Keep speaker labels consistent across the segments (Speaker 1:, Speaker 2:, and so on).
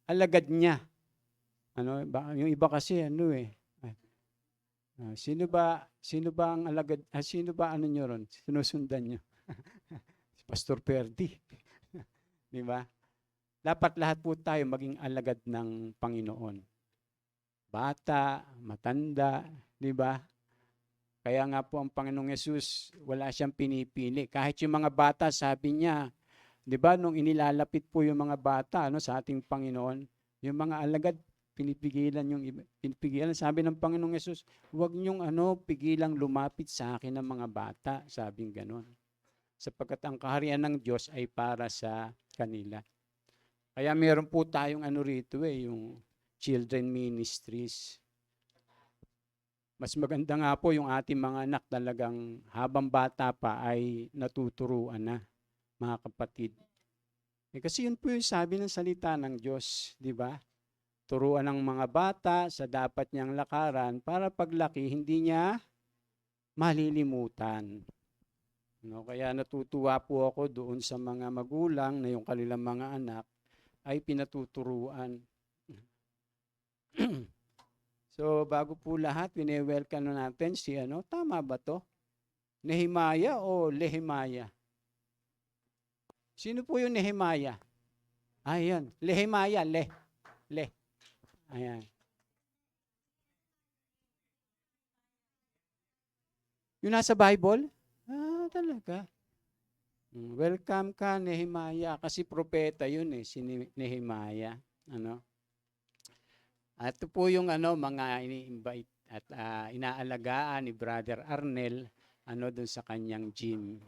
Speaker 1: alagad niya. Yung iba kasi sino ba ang alagad, sino ba niyo ron, sinusundan niyo? Pastor Perdi, di ba? Dapat lahat po tayo maging alagad ng Panginoon. Bata, matanda, di ba? Kaya nga po ang Panginoong Yesus, wala siyang pinipili. Kahit yung mga bata, sabi niya, di ba, nung inilalapit po yung mga bata sa ating Panginoon, yung mga alagad, pinipigilan. Sabi ng Panginoong Yesus, huwag niyong pigilang lumapit sa akin ng mga bata, sabing ganon. Sapagkat ang kaharian ng Diyos ay para sa kanila. Kaya meron po tayong rito yung children ministries. Mas maganda nga po yung ating mga anak talagang habang bata pa ay natuturuan na, mga kapatid. Kasi yun po yung sabi ng salita ng Diyos, di ba? Turuan ng mga bata sa dapat niyang lakaran para paglaki hindi niya malilimutan. Kaya natutuwa po ako doon sa mga magulang na yung kanilang mga anak ay pinatuturuan. So, bago po lahat, wine-welcome natin si tama ba to? Nehemiah o Lehemiah? Sino po yung Nehemiah? Ayan, Lehemiah, Le. Ayan. Yung nasa Bible? Talaga. Welcome ka, Nehemiah, kasi propeta yun si Nehemiah. At ito po yung mga ini-invite at inaalagaan ni Brother Arnel doon sa kanyang gym.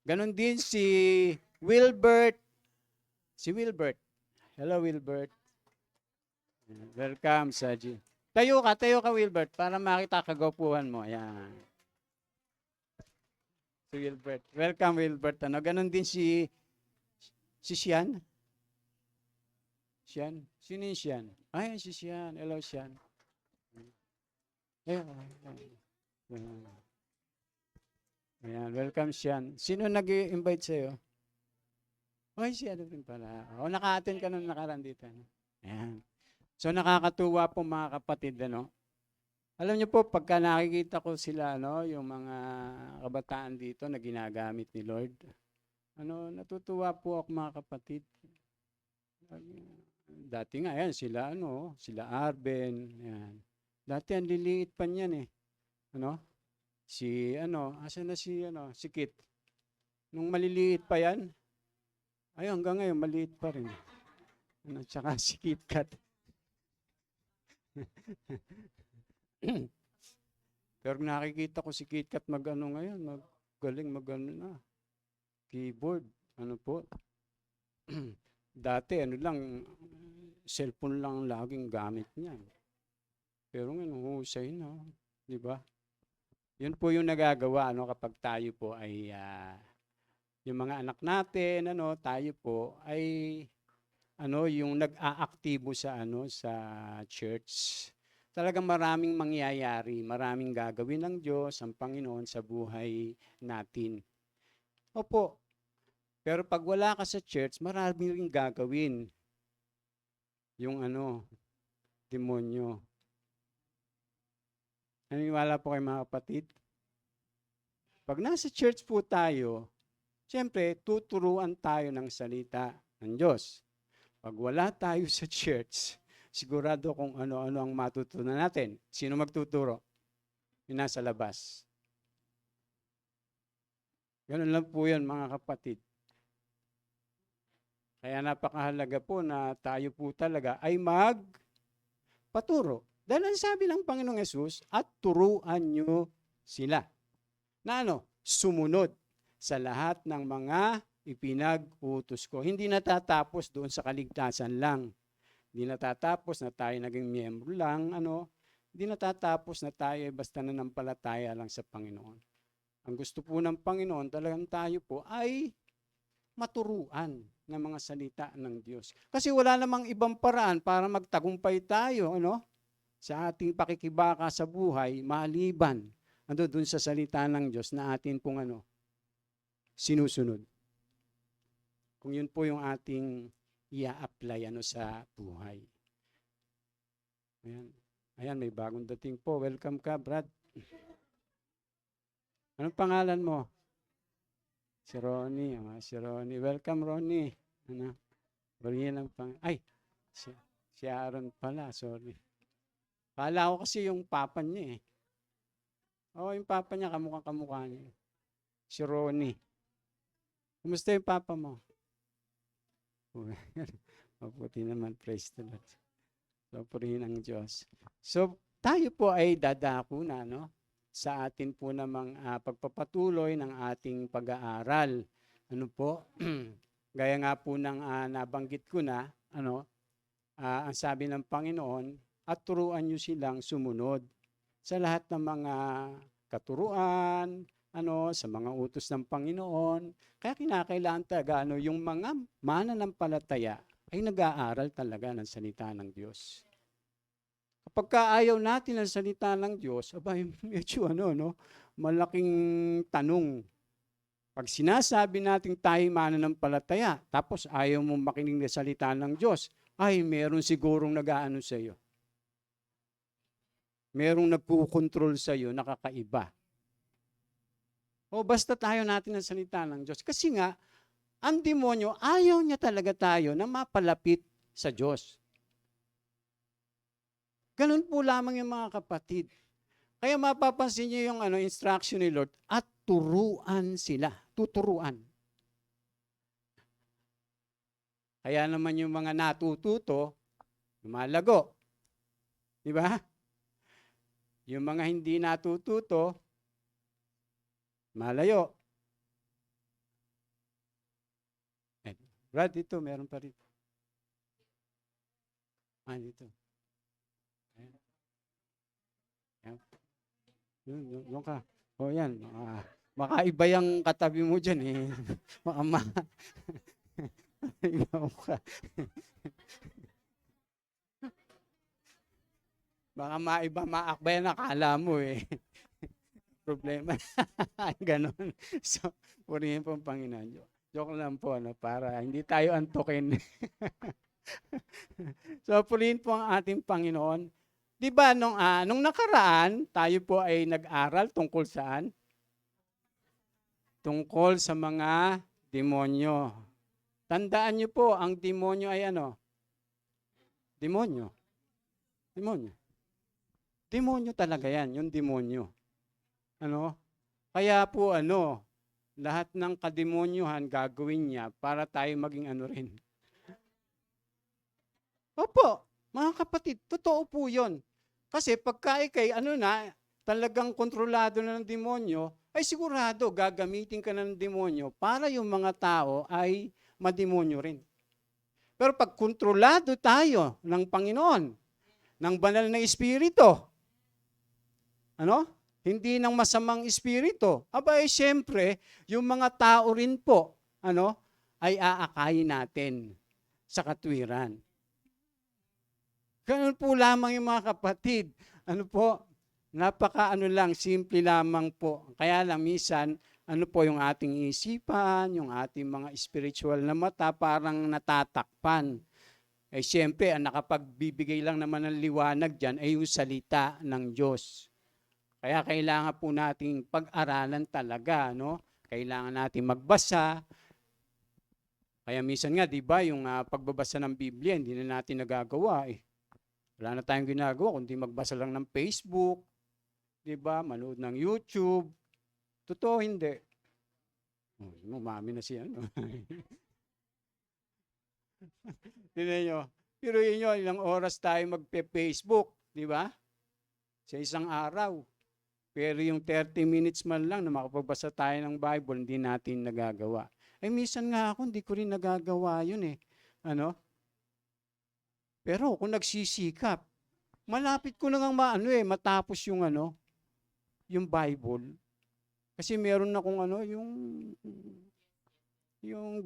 Speaker 1: Ganon din si Wilbert. Hello, Wilbert. Welcome sa gym. Tayo ka, Wilbert, para makita kagwapuhan mo. Ayan. Si Wilbert. Welcome, Wilbert. Ganon din si Sian. Sian? Sino yung Sian? Ay, si Sian. Hello, Sian. Ayan, welcome, Sian. Sino nag-invite sa'yo? Ay, si rin pala. Naka-attend ka nung nakaraan dito. Ayan. So, nakakatuwa po mga kapatid, Alam niyo po, pagka nakikita ko sila, yung mga kabataan dito na ginagamit ni Lord, natutuwa po ako mga kapatid. Dati nga, sila Arben, yan. Dati ang liliit pa niyan asan na si Kit? Nung maliliit pa yan, hanggang ngayon, maliit pa rin. Tsaka si KitKat. Pero nakikita ko si KitKat ngayon, magaling na. Keyboard, po. Dati, lang, cellphone lang laging gamit niya. Pero ngayon, husay na. Di ba? Yun po yung nagagawa, kapag tayo po ay, yung mga anak natin, tayo po ay, yung nag-aaktibo sa church. Talagang maraming mangyayari, maraming gagawin ng Diyos, ang Panginoon sa buhay natin. Opo. Pero pag wala ka sa church, marami ring gagawin. Yung demonyo. Naniniwala po kayo mga kapatid? Pag nasa church po tayo, siyempre, tuturuan tayo ng salita ng Diyos. Pag wala tayo sa church, sigurado kung ano-ano ang matutunan natin. Sino magtuturo? Yung nasa labas. Ganun lang po yan mga kapatid. Kaya napakahalaga po na tayo po talaga ay magpaturo. Dahil ang sabi ng Panginoong Yesus, at turuan nyo sila. Na sumunod sa lahat ng mga ipinag-utos ko. Hindi natatapos doon sa kaligtasan lang. Hindi natatapos na tayo naging miyembro lang. Hindi natatapos na tayo basta nanampalataya lang sa Panginoon. Ang gusto po ng Panginoon, talagang tayo po ay maturuan ng mga salita ng Diyos. Kasi wala namang ibang paraan para magtagumpay tayo, sa ating pakikibaka sa buhay, maliban doon sa salita ng Diyos na atin pong sinusunod. Kung yun po yung ating i-apply sa buhay. Ayan. Ayan, may bagong dating po. Welcome ka, Brad. Anong pangalan mo? Si Ronnie. Si Ronnie. Welcome, Ronnie. Ano? Bariyan ang Ay, si Aaron pala. Sorry. Kala ko kasi yung papa niya eh. Yung papa niya, kamukha niya. Si Ronnie. Kumusta yung papa mo? Mabuti naman, praise the Lord. So, purihin ang Diyos. So, tayo po ay dadako na, no? Sa atin po namang pagpapatuloy ng ating pag-aaral. Ano po? Gaya nga po ng nabanggit ko na, ang sabi ng Panginoon, at turuan nyo silang sumunod sa lahat ng mga katuruan, sa mga utos ng Panginoon. Kaya kinakailangan talaga, yung mga mananampalataya ay nag-aaral talaga ng salita ng Diyos. Kapag ayaw natin ng salita ng Diyos, medyo malaking tanong. Pag sinasabi natin tayo mananampalataya, tapos ayaw mong makinig ng salita ng Diyos, meron sigurong nag-aano sa iyo. Merong nagkukontrol sa iyo, nakakaiba. Basta tayo natin ng salita ng Diyos. Kasi nga, ang demonyo, ayaw niya talaga tayo na mapalapit sa Diyos. Ganun po lamang yung mga kapatid. Kaya mapapansin niyo yung instruction ni Lord, at turuan sila. Tuturuan. Kaya naman yung mga natututo, lumalago. Di ba? Yung mga hindi natututo, malayo. Brad, dito, meron pa rin. Dito. Doon ka. Yan. Baka iba yung katabi mo dyan eh. Ikaw ka. Baka maakbay na akala mo eh. Problema. Ganon. So, purihin po ang Panginoon. Joke lang po, para hindi tayo antukin. So, purihin po ang ating Panginoon. Di ba, nung nakaraan, tayo po ay nag-aral tungkol saan? Tungkol sa mga demonyo. Tandaan niyo po, ang demonyo ay ano? Demonyo. Demonyo. Demonyo talaga yan, yung demonyo. Kaya po lahat ng kademonyohan gagawin niya para tayo maging rin. Opo, mga kapatid, totoo po yun. Kasi pagka ikay talagang kontrolado na ng demonyo, ay sigurado gagamitin ka na ng demonyo para yung mga tao ay mademonyo rin. Pero pag kontrolado tayo ng Panginoon, ng banal na espiritu, hindi ng masamang espiritu, siyempre, yung mga tao rin po, ay aakayin natin sa katwiran. Ganun po lamang yung mga kapatid. Simple lamang po. Kaya lang minsan, yung ating isipan, yung ating mga spiritual na mata, parang natatakpan. Siyempre, ang nakapagbibigay lang naman ng liwanag dyan ay yung salita ng Diyos. Kaya kailangan po nating pag-aralan talaga, Kailangan natin magbasa. Kaya minsan nga, di ba, yung pagbabasa ng Biblia, hindi na natin nagagawa eh. Wala na tayong ginagawa, kundi magbasa lang ng Facebook, di ba, manood ng YouTube. Totoo, hindi. Umami na siya, Tignan nyo. Pero yun yun, ilang oras tayo magpe-Facebook, di ba? Sa isang araw. Pero yung 30 minutes man lang na makapagbasa tayo ng Bible, hindi natin nagagawa. Minsan nga ako, hindi ko rin nagagawa yun eh. Pero kung nagsisikap, malapit ko na ngang matapos yung yung Bible. Kasi meron akong yung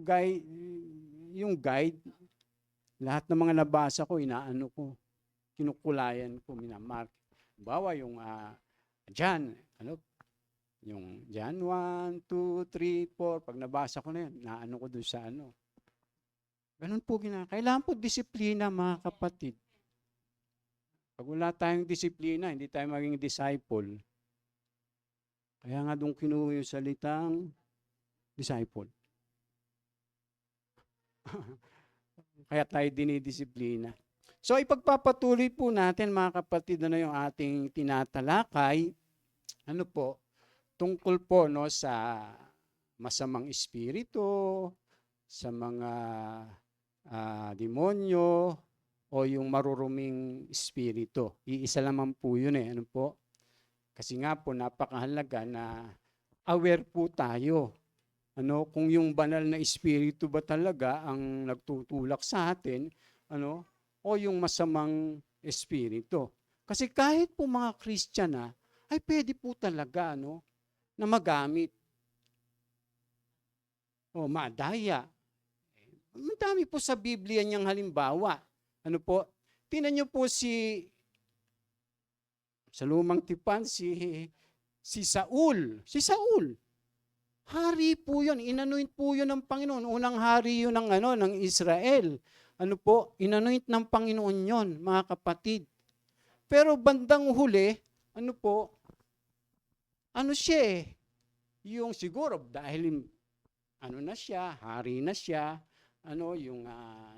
Speaker 1: guide, lahat ng mga nabasa ko, ko, kinukulayan ko, minamark. Bawa yung John, yung John 1, 2, 3, 4, pag nabasa ko na yun, ko dun sa Ganun po kailangan po disiplina, mga kapatid. Pag wala tayong disiplina, hindi tayo maging disciple. Kaya nga doon kinuha yung salitang disciple. Kaya tayo dinidisiplina. So ipagpapatuloy po natin, mga kapatid, yung ating tinatalakay, tungkol po sa masamang espiritu, sa mga demonyo, o yung maruruming espiritu. Iisa lamang po yun Kasi nga po, napakahalaga na aware po tayo. Kung yung banal na espiritu ba talaga ang nagtutulak sa atin, o yung masamang espiritu. Kasi kahit po mga Christian ay pwede po talaga na magamit. O madaya. Madami po sa Biblia niyang halimbawa. Tingnan niyo po sa lumang tipan si Saul. Si Saul. Hari po 'yon, inanoint po 'yon ng Panginoon. Unang hari 'yon ng Israel. Inanoint ng Panginoon 'yon, mga kapatid. Pero bandang huli, siya yung siguro dahil na siya, hari na siya, yung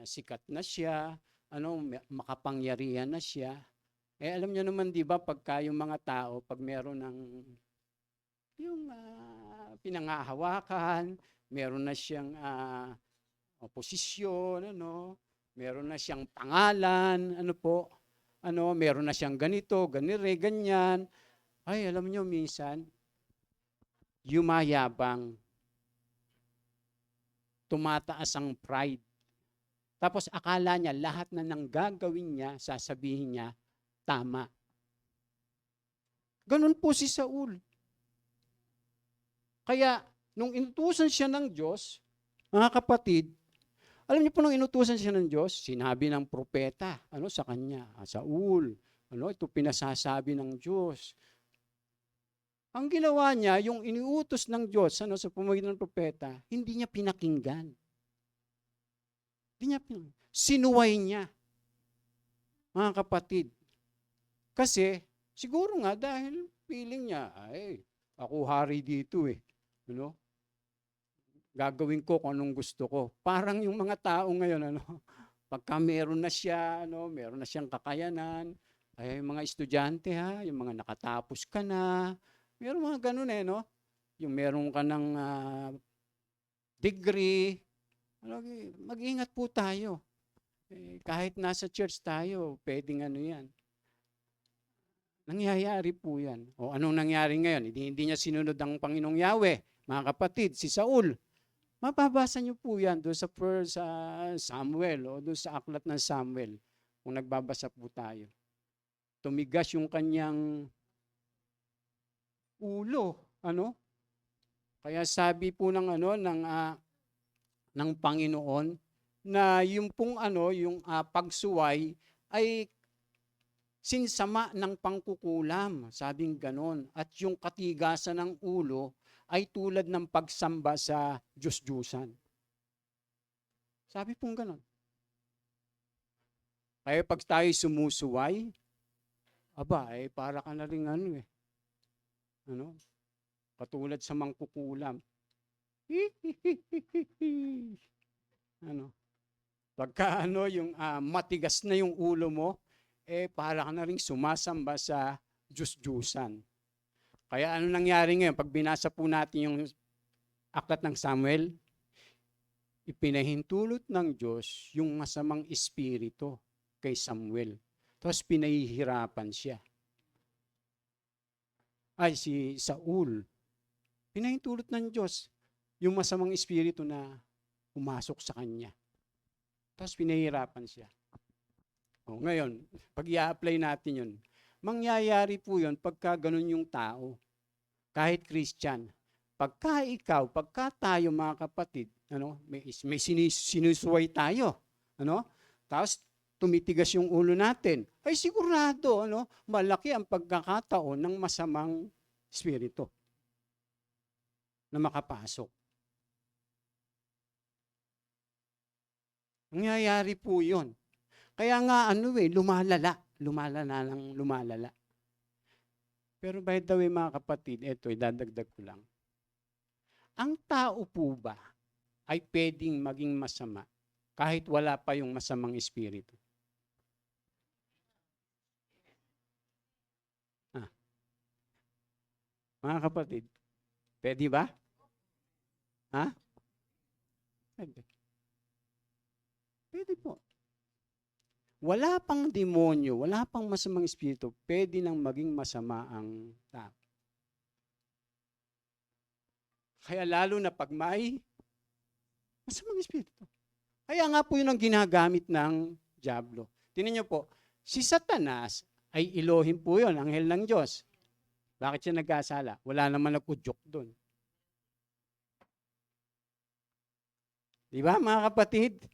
Speaker 1: sikat na siya, makapangyarihan na siya. Alam niyo naman 'di ba pagka yung mga tao pag meron ng yung pinangahawakan, meron na siyang posisyon, meron na siyang pangalan, meron na siyang ganito, ganyan. Ay, alam niyo minsan yumayabang, tumataas ang pride. Tapos akala niya lahat na nang gagawin niya, sasabihin niya, tama. Ganun po si Saul. Kaya, nung inutusan siya ng Diyos, mga kapatid, alam niyo po nung inutusan siya ng Diyos, sinabi ng propeta, sa kanya, Saul, ito pinasasabi ng Diyos. Ang ginawa niya, yung iniutos ng Diyos, sa pamamagitan ng propeta, hindi niya pinakinggan. Sinuway niya, mga kapatid. Kasi, siguro nga, dahil feeling niya, ako hari dito Gagawin ko kung anong gusto ko. Parang yung mga tao ngayon, pagka meron na siya, meron na siyang kakayanan, yung mga estudyante yung mga nakatapos ka na, meron mga ganun yung meron ka ng degree, mag-ingat po tayo. Kahit nasa church tayo, pwedeng yan. Nangyayari po yan. O anong nangyari ngayon? Hindi niya sinunod ang Panginoong Yahweh. Mga kapatid, si Saul. Mababasa niyo po yan doon sa First Samuel o doon sa aklat ng Samuel kung nagbabasa po tayo. Tumigas yung kanyang ulo, Kaya sabi po ng Panginoon na yung pong yung pagsuway ay sinsama ng pangkukulam, sabing ganon. At yung katigasan ng ulo ay tulad ng pagsamba sa Diyos-Diyusan. Sabi pong ganon. Kaya pag tayo sumusuway, para ka na rin katulad sa mangkukulam. Pagka yung matigas na yung ulo mo, para ka na rin sumasamba sa Diyos-Diyusan. Kaya ano nangyari ngayon? Pag binasa po natin yung aklat ng Samuel, ipinahintulot ng Diyos yung masamang espiritu kay Samuel. Tapos pinahihirapan siya. Si Saul. Pinahintulot ng Diyos yung masamang espiritu na pumasok sa kanya. Tapos pinahihirapan siya. Ngayon, pag i-apply natin yun, mangyayari po yun pagka ganun yung tao. Kahit Christian. Pagka tayo mga kapatid, may sinusuway tayo. Tapos tumitigas yung ulo natin. Ay sigurado, malaki ang pagkakataon ng masamang espiritu na makapasok. Nangyayari po yun. Kaya nga lumalala ng lumalala. Pero by the way mga kapatid, ito idadagdag ko lang. Ang tao po ba ay pwedeng maging masama kahit wala pa yung masamang espiritu? Mga kapatid, pwede ba? Ha? Pwede. Pwede po. Wala pang demonyo, wala pang masamang espiritu, pwede nang maging masama ang tao. Kaya lalo na pag may masamang espiritu. Kaya nga po yun ang ginagamit ng dyablo. Tingnan niyo po, si Satanas ay Elohim po yun, anghel ng Diyos. Bakit siya nagkasala? Wala naman nag-udyok doon. Di ba mga kapatid?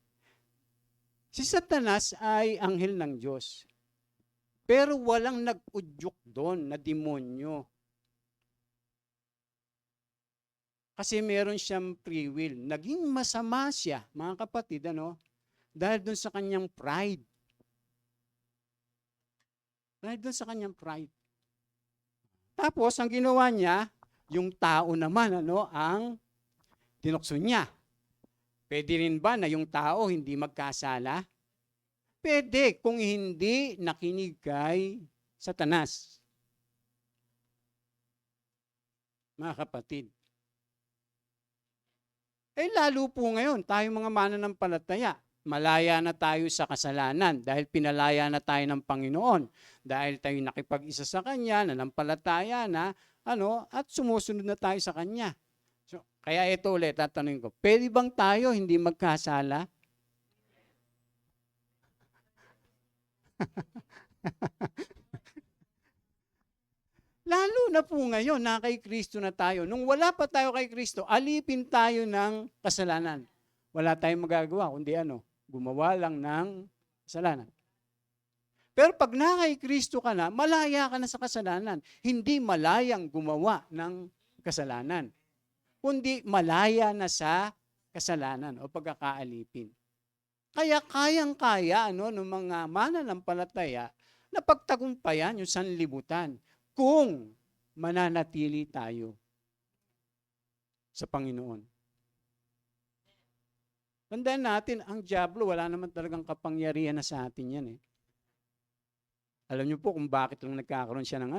Speaker 1: Si Satanas ay anghel ng Diyos. Pero walang nag-udyok doon na demonyo. Kasi meron siyang free will. Naging masama siya, mga kapatid, dahil doon sa kanyang pride. Dahil doon sa kanyang pride. Tapos, ang ginawa niya, yung tao naman, ang tinukso niya. Pwede rin ba na yung tao hindi magkasala? Pwede kung hindi nakinig kay Satanas. Mga kapatid. Lalo po ngayon, tayo mga mananampalataya, malaya na tayo sa kasalanan dahil pinalaya na tayo ng Panginoon. Dahil tayo nakipag-isa sa Kanya, nanampalataya na, at sumusunod na tayo sa Kanya. So, kaya ito ulit, tatanungin ko, pwede bang tayo hindi magkasala? Lalo na po ngayon na kay Kristo na tayo. Nung wala pa tayo kay Kristo, alipin tayo ng kasalanan. Wala tayong magagawa, kundi gumawa lang ng kasalanan. Pero pag na kay Kristo ka na, malaya ka na sa kasalanan. Hindi malayang gumawa ng kasalanan, kundi malaya na sa kasalanan o pagkakaalipin. Kaya kayang-kaya ng mga mananampalataya na pagtagumpayan yung sanlibutan kung mananatili tayo sa Panginoon. Tandaan natin, ang dyablo, wala naman talagang kapangyarihan na sa atin yan. Alam niyo po kung bakit lang nagkakaroon siya ng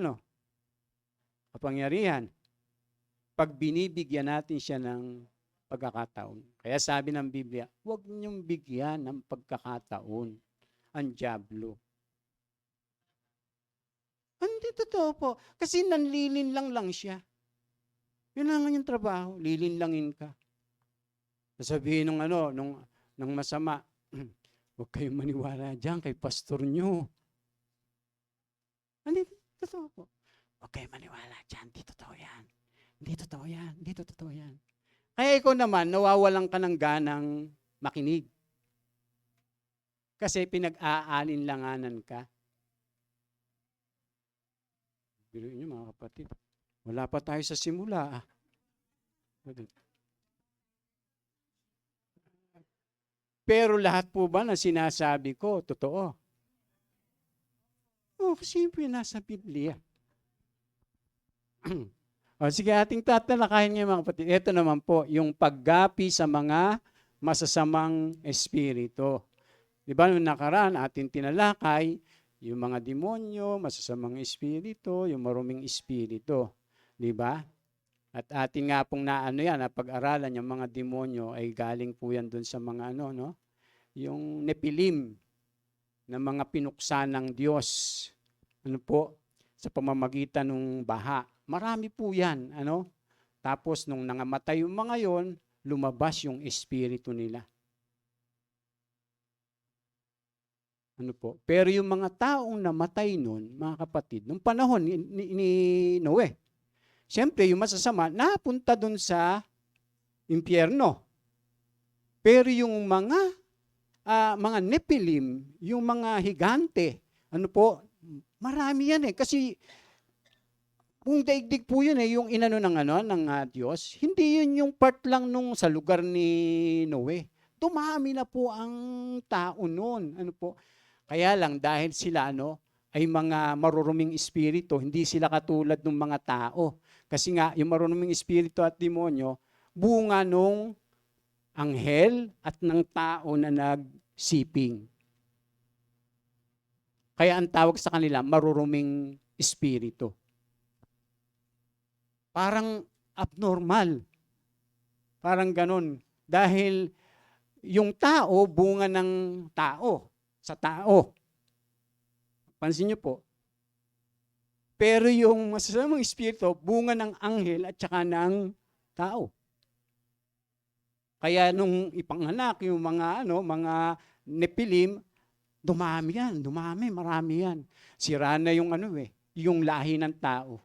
Speaker 1: kapangyarihan. Pag binibigyan natin siya ng pagkakataon. Kaya sabi ng Biblia, huwag niyong bigyan ng pagkakataon ang dyablo. Hindi totoo po. Kasi nanlilinlang lang siya. Yun lang yung trabaho. Lilinlangin ka. Sasabihin nung masama, huwag kayong maniwala dyan kay pastor nyo. Hindi totoo po. Huwag kayong maniwala dyan. Hindi totoo yan. Hindi totoo yan. Hindi totoo yan. Kaya ikaw naman, nawawalan ka ng ganang makinig. Kasi pinag-aalinlanganan ka. Biruin niyo mga kapatid. Wala pa tayo sa simula. Pero lahat po ba na sinasabi ko, totoo? Kasi yung nasa Biblia. Sige, ating tatalakayin ngayon mga kapatid. Ito naman po, yung paggapi sa mga masasamang espiritu. Di ba, nung nakaraan, ating tinalakay, yung mga demonyo, masasamang espiritu, yung maruming espiritu. Di ba? At ating nga pong pag-aralan yung mga demonyo ay galing po yan dun sa mga yung Nepilim na mga pinuksa ng Diyos. Sa pamamagitan ng baha. Marami po yan, Tapos nung nangamatay yung mga yon, lumabas yung espiritu nila. Pero yung mga taong namatay nun, mga kapatid, nung panahon ni Noe, siyempre yung masasama, napunta dun sa impyerno. Pero yung mga Nepilim, yung mga higante, marami yan Kasi kung daigdig po yun yung inano ng Diyos, hindi yun yung part lang sa lugar ni Noe. dumami na po ang tao noon. Ano po? Kaya lang dahil sila ay mga maruruming espiritu, hindi sila katulad ng mga tao. Kasi nga, yung maruruming espiritu at demonyo, bunga nung anghel at ng tao na nagsiping. Kaya ang tawag sa kanila, maruruming espiritu. Parang abnormal. Parang ganun. Dahil yung tao, bunga ng tao. Sa tao. Pansin niyo po. Pero yung masasamang espiritu, bunga ng anghel at saka ng tao. Kaya nung ipanganak yung mga Nephilim, dumami yan, marami yan. Sira na yung yung lahi ng tao.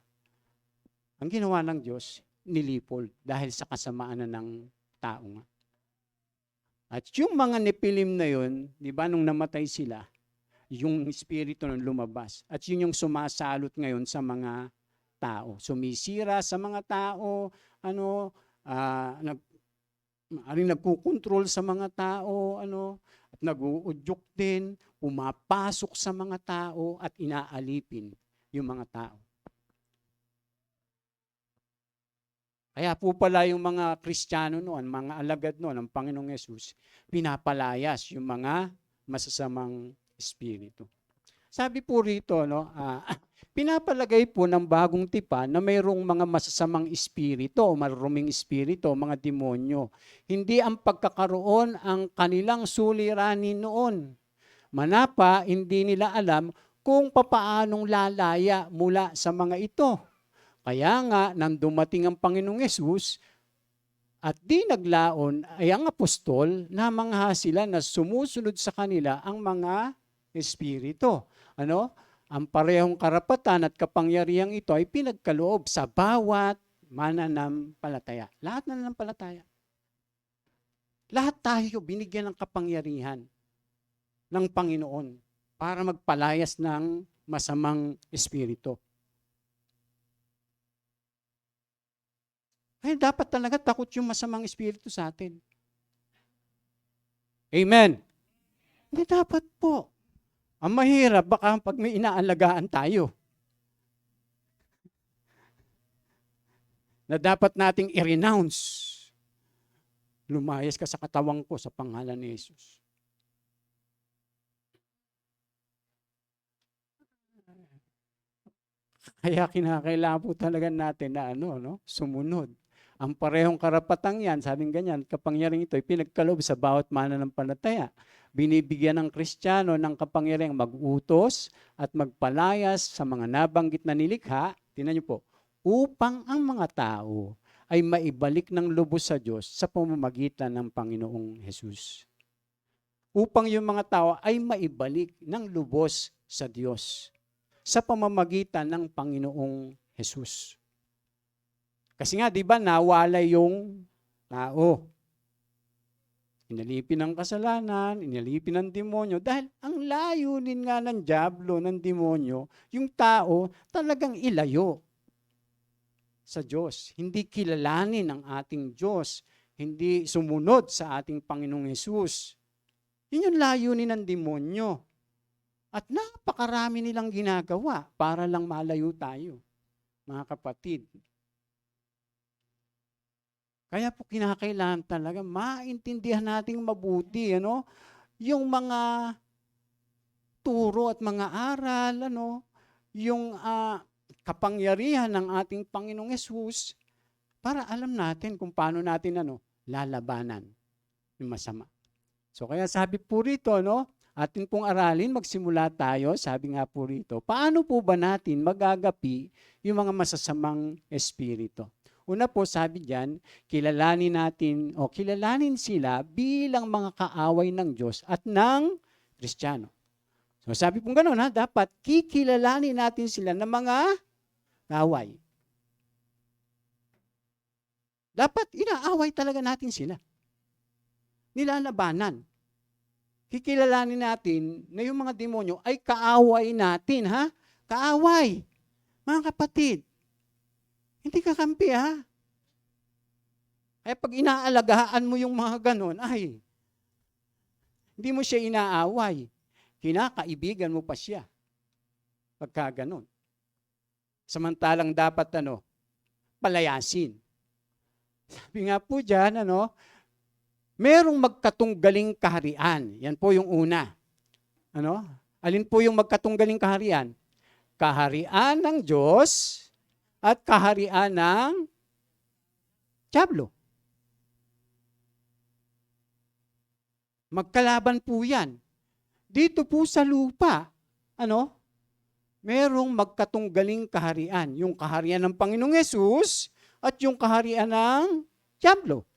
Speaker 1: Ang ginawa ng Diyos, nilipol dahil sa kasamaan na ng tao nga. At yung mga Nephilim na yun, di ba, nung namatay sila, yung espiritu nung lumabas. At yun yung sumasalot ngayon sa mga tao. Sumisira sa mga tao, nagkukontrol sa mga tao, at nag-uudyok din, pumapasok sa mga tao at inaalipin yung mga tao. Kaya po pala yung mga Kristiyano noon, mga alagad noon ng Panginoong Yesus, pinapalayas yung mga masasamang espiritu. Sabi po rito, pinapalagay po ng bagong tipan na mayroong mga masasamang espiritu o maruruming espiritu o mga demonyo. Hindi ang pagkakaroon ang kanilang suliranin noon. Manapa, hindi nila alam kung papaanong lalaya mula sa mga ito. Kaya nga, nang dumating ang Panginoong Yesus at di naglaon, ay ang apostol, namangha sila na sumusunod sa kanila ang mga espiritu. Ang parehong karapatan at kapangyarihang ito ay pinagkaloob sa bawat mananampalataya. Lahat na nananampalataya. Lahat tayo binigyan ng kapangyarihan ng Panginoon para magpalayas ng masamang espiritu. Ay, dapat talaga takot yung masamang espiritu sa atin. Amen. Hindi dapat po. Ang mahirap, baka pag may inaalagaan tayo, na dapat nating i-renounce. Lumayas ka sa katawang ko sa pangalan ni Jesus. Kaya kinakailangan po talaga natin na sumunod. Ang parehong karapatang yan, sabing ganyan, kapangyarihang ito ay pinagkaloob sa bawat mananampalataya. Binibigyan ng Kristiyano ng kapangyarihang mag-utos at magpalayas sa mga nabanggit na nilikha, tingnan niyo po, upang ang mga tao ay maibalik ng lubos sa Diyos sa pamamagitan ng Panginoong Hesus. Upang yung mga tao ay maibalik ng lubos sa Diyos sa pamamagitan ng Panginoong Hesus. Kasi nga, di ba, nawalay yung tao. Inalipin ng kasalanan, inalipin ng demonyo, dahil ang layunin nga ng dyablo, ng demonyo, yung tao talagang ilayo sa Diyos. Hindi kilalanin ang ating Diyos, hindi sumunod sa ating Panginoong Hesus. Yun yung layunin ng demonyo. At napakarami nilang ginagawa para lang malayo tayo, mga kapatid. Kaya po kinakailangan talaga maintindihan nating mabuti, yung mga turo at mga aral, yung kapangyarihan ng ating Panginoong Yesus para alam natin kung paano natin lalabanan yung masama. So kaya sabi po rito, atin pong aralin, magsimula tayo, sabi nga po rito, paano po ba natin magagapi yung mga masasamang espiritu? Una po, sabi diyan, kilalanin sila bilang mga kaaway ng Diyos at ng Kristiyano. So sabi pong gano'n, dapat kikilalanin natin sila ng mga kaaway. Dapat inaaway talaga natin sila. Nilalabanan. Kikilalanin natin na yung mga demonyo ay kaaway natin, Kaaway. Mga kapatid, hindi ka kampi, Ay pag inaalagaan mo yung mga ganon, ay, Hindi mo siya inaaway. Kinakaibigan mo pa siya. Pagka ganun. Samantalang dapat palayasin. Sabi nga po dyan, merong magkatunggaling kaharian. Yan po yung una. Alin po yung magkatunggaling kaharian? Kaharian ng Diyos at kaharian ng dyablo. Magkalaban po yan. Dito po sa lupa, merong magkatunggaling kaharian. Yung kaharian ng Panginoong Yesus at yung kaharian ng dyablo.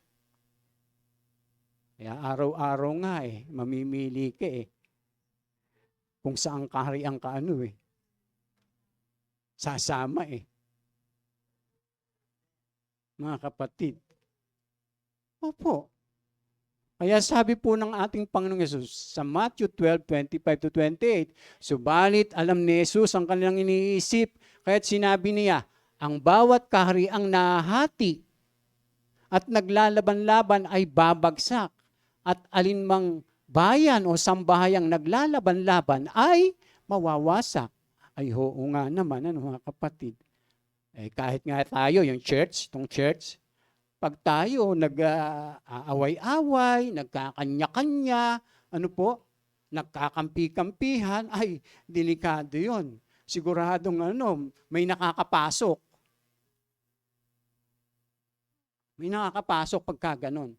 Speaker 1: Kaya araw-araw nga mamimili ka kung saan kaharian ka sasama Mga kapatid. Opo. Kaya sabi po ng ating Panginoong Yesus sa Matthew 12:25-28, subalit alam ni Yesus ang kanilang iniisip, kaya't sinabi niya, ang bawat kahariang nahati at naglalaban-laban ay babagsak, at alinmang bayan o sambahayang naglalaban-laban ay mawawasak. Ay oo nga naman, mga kapatid. Kahit nga tayo, yung church, pag tayo nag-aaway-away, nagkakanya-kanya, nagkakampi-kampihan, ay delikado yon. Siguradong may nakakapasok. May nakakapasok pagka ganon.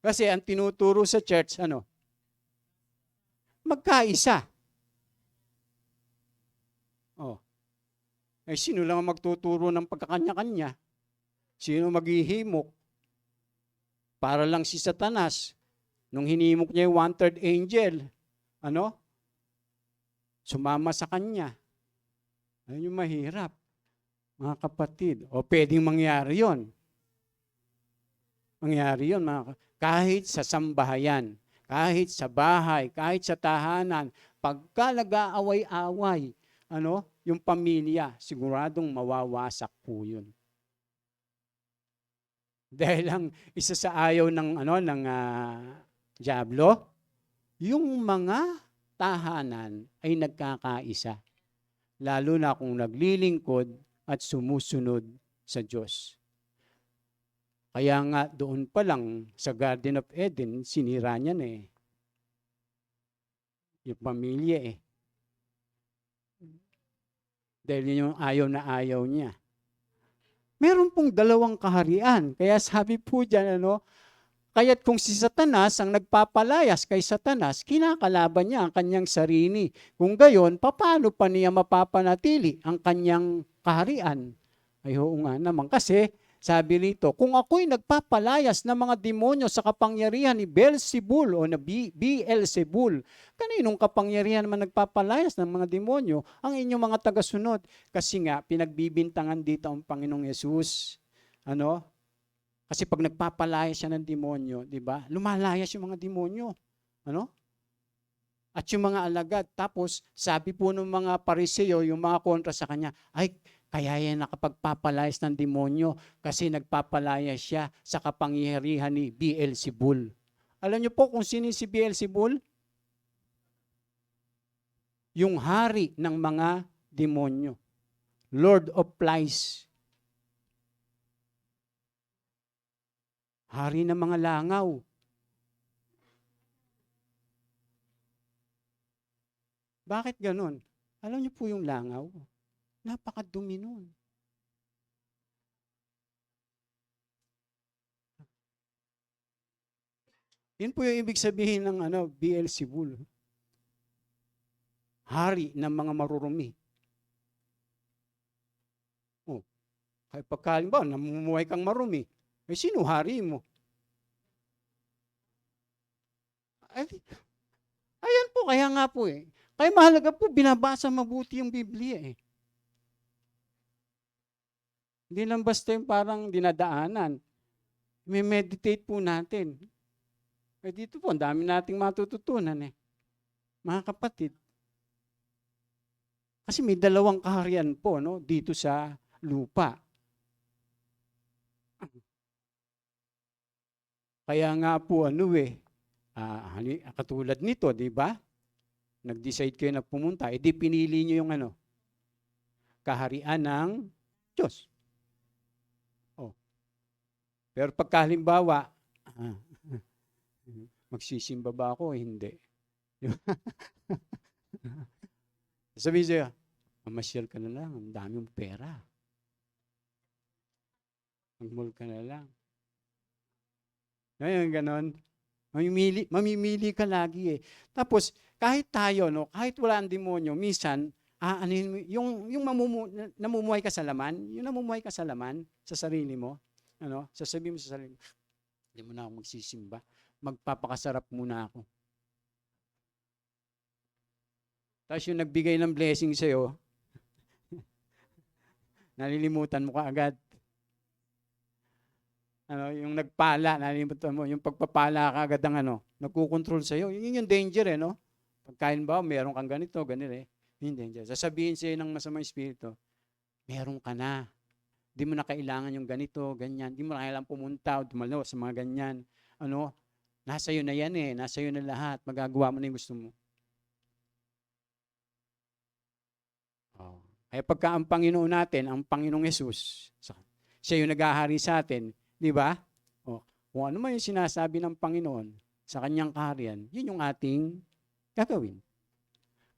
Speaker 1: Kasi ang tinuturo sa church, magkaisa. Sino lang ang magtuturo ng pagkakanya-kanya? Sino maghihimok? Para lang si Satanas, nung hinimok niya yung one-third angel, sumama sa kanya. Ayun yung mahirap, mga kapatid. O pwedeng mangyari yon. Kahit sa sambahayan, kahit sa bahay, kahit sa tahanan, pagka nag-aaway-away, yung pamilya, siguradong mawawasak po yun. Dahil lang isa sa ayaw ng dyablo, yung mga tahanan ay nagkakaisa. Lalo na kung naglilingkod at sumusunod sa Diyos. Kaya nga doon pa lang sa Garden of Eden, sinira niya yung pamilya Dahil yun yung ayaw na ayaw niya. Meron pong dalawang kaharian. Kaya sabi po dyan, kaya't kung si Satanas ang nagpapalayas kay Satanas, kinakalaban niya ang kanyang sarili. Kung gayon, paano pa niya mapapanatili ang kanyang kaharian? Ay oo nga naman. Kasi, sabi rito, kung ako'y nagpapalayas ng mga demonyo sa kapangyarihan ni Beelzebul o na Beelzebul, kaninong kapangyarihan naman nagpapalayas ng mga demonyo? Ang inyong mga tagasunod. Kasi nga, pinagbibintangan dito ang Panginoong Yesus. Kasi pag nagpapalayas siya ng demonyo, di ba? Lumalayas yung mga demonyo. At yung mga alagad. Tapos, sabi po ng mga Pariseo, yung mga kontra sa kanya, ay, kaya yan nakapagpapalayas ng demonyo kasi nagpapalayas siya sa kapangyarihan ni Beelzebul. Alam niyo po kung sino si Beelzebul? Yung hari ng mga demonyo. Lord of Flies. Hari ng mga langaw. Bakit ganun? Alam niyo po yung langaw? Napakadumi nun. Yun po yung ibig sabihin ng Beelzebul. Hari ng mga marurumi. Kaya pagkaling ba, namumuhay kang marumi, sino hari mo? Ayan po, kaya nga po Kaya mahalaga po, binabasa mabuti yung Biblia Hindi lang basta yung parang dinadaanan. May meditate po natin. Dito po, ang dami nating matututunan Mga kapatid. Kasi may dalawang kaharian po dito sa lupa. Kaya nga po Katulad nito, di ba? Nag-decide kayo na pumunta, edi pinili nyo yung kaharian ng Diyos. Oh. Pero pagka halimbawa, magsisimba ba ako? Hindi. Sabihin sa'yo, mamasyal ka na lang, ang dami mong pera. Mag-mall ka na lang. Ngayon, ganon. Mamimili ka lagi eh. Tapos, kahit tayo, kahit wala ang demonyo, minsan, yung namumuhay ka sa laman, yung namumuhay ka sa laman, sa sarili mo, sasabihin mo sa sarili mo, hindi mo na ako magsisimba. Magpapakasarap muna ako. Tapos yung nagbigay ng blessing sa'yo, nalilimutan mo ka agad. Yung nagpala, nalilimutan mo, yung pagpapala ka agad ang nagkukontrol sa'yo. Yun yung danger no? Pagkain ba, meron kang ganito, yung danger. Sasabihin sa'yo ng masamang espiritu, meron ka na. Di mo na kailangan yung ganito, ganyan. Di mo na kailangan pumunta o dumalo sa mga ganyan. Nasa iyo na yan eh. Nasa iyo na lahat. Magagawa mo na yung gusto mo. Kaya pagka ang Panginoon natin, ang Panginoong Yesus, siya yung nag-ahari sa atin, di ba? Kung ano man yung sinasabi ng Panginoon sa kanyang kaharian, yun yung ating gagawin.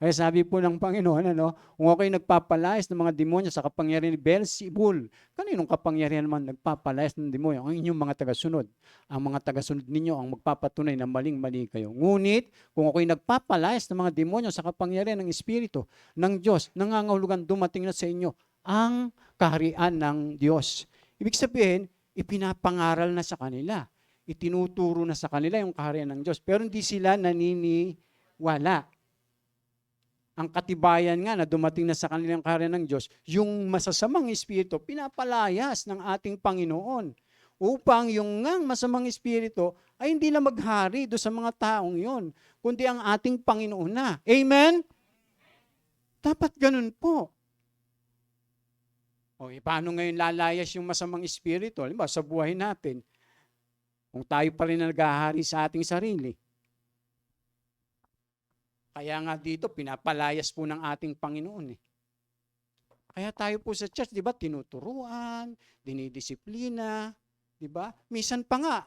Speaker 1: Kaya sabi po ng Panginoon, kung ako'y nagpapalayas ng mga demonyo sa kapangyarihan ni Beelzebul, kaninong kapangyarihan naman nagpapalayas ng demonyo? Ang inyong mga tagasunod. Ang mga tagasunod ninyo ang magpapatunay na maling-mali kayo. Ngunit, kung ako'y nagpapalayas ng mga demonyo sa kapangyarihan ng Espiritu ng Diyos, nangangahulugan dumating na sa inyo ang kaharian ng Diyos. Ibig sabihin, ipinapangaral na sa kanila. Itinuturo na sa kanila yung kaharian ng Diyos. Pero hindi sila naniniwala. Ang katibayan nga na dumating na sa kanilang kaharian ng Diyos, yung masasamang espiritu, pinapalayas ng ating Panginoon. Upang yung ngang masamang espiritu ay hindi na maghari do sa mga taong yon, kundi ang ating Panginoon na. Amen? Dapat ganun po. Paano ngayon lalayas yung masamang espiritu? Halimbawa, sa buhay natin, kung tayo pa rin naghahari sa ating sarili. Kaya nga dito, pinapalayas po ng ating Panginoon. Kaya tayo po sa church, di ba, tinuturuan, dinidisiplina, di ba? Minsan pa nga,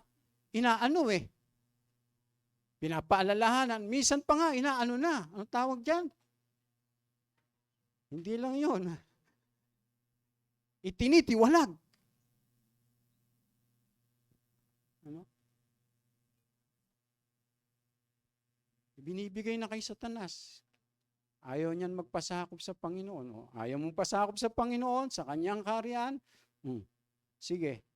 Speaker 1: pinapaalalahanan. Minsan pa nga, inaano na. Anong tawag dyan? Hindi lang yun. Itinitiwalag. Binibigay na kay Satanas. Ayaw niyan magpasakop sa Panginoon. Ayaw mong pasakop sa Panginoon, sa kanyang kaharian. Sige.